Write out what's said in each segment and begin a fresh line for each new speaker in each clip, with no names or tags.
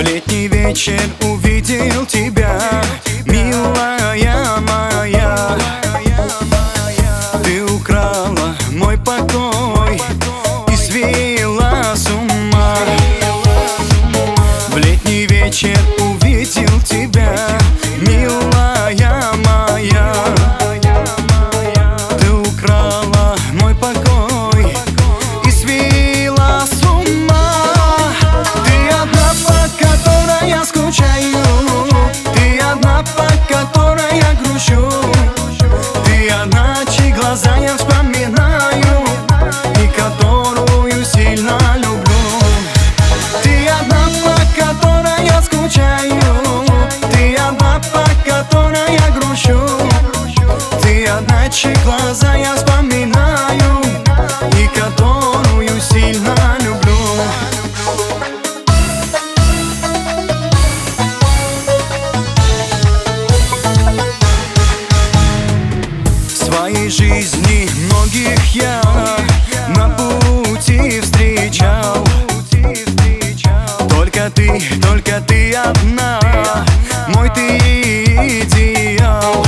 летний вечер увидел тебя, милая моя. Ты украла мой покой и свела с ума. В летний вечер увидел тебя, милая моя. Ты украла мой покой и свела с ума. Ты одна, по которой я скучаю, ты одна, по которой я грущу, ты одна, чьи глаза я вспоминаю и которую сильно люблю. Ты одна, по которой я скучаю, ты одна, по которой я грущу, ты одна, чьи глаза я вспоминаю и которую сильно люблю. В своей жизни многих я на пути встречал. Только ты одна, мой ты идеал.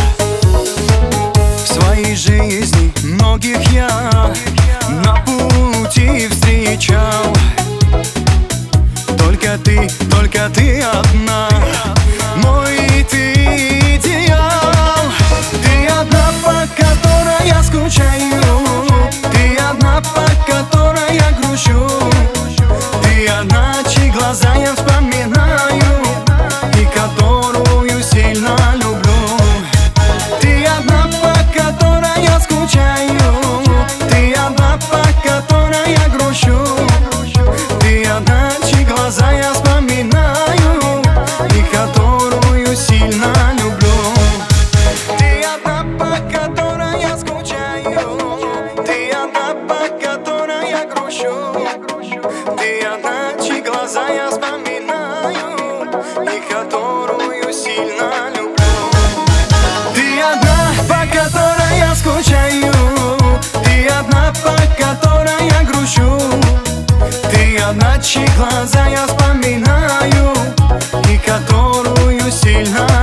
В своей жизни многих я на пути встречал. Только ты одна, мой ты идеал. Ты одна, по которой я скучаю, ты одна, по которой я грущу, ты одна, чьи глаза я вспоминаю и которую сильно люблю. Ты одна, по которой я скучаю, ты одна, по которой я грущу, ты одна, чьи глаза я вспоминаю и которую сильно люблю. Ты одна, по которой я скучаю, ты одна, по которой я грущу, ты одна, чьи глаза я вспоминаю и которую сильно люблю. Ты одна, по которой я скучаю, ты одна, по которой я грущу, ты одна, чьи глаза я вспоминаю и которую сильно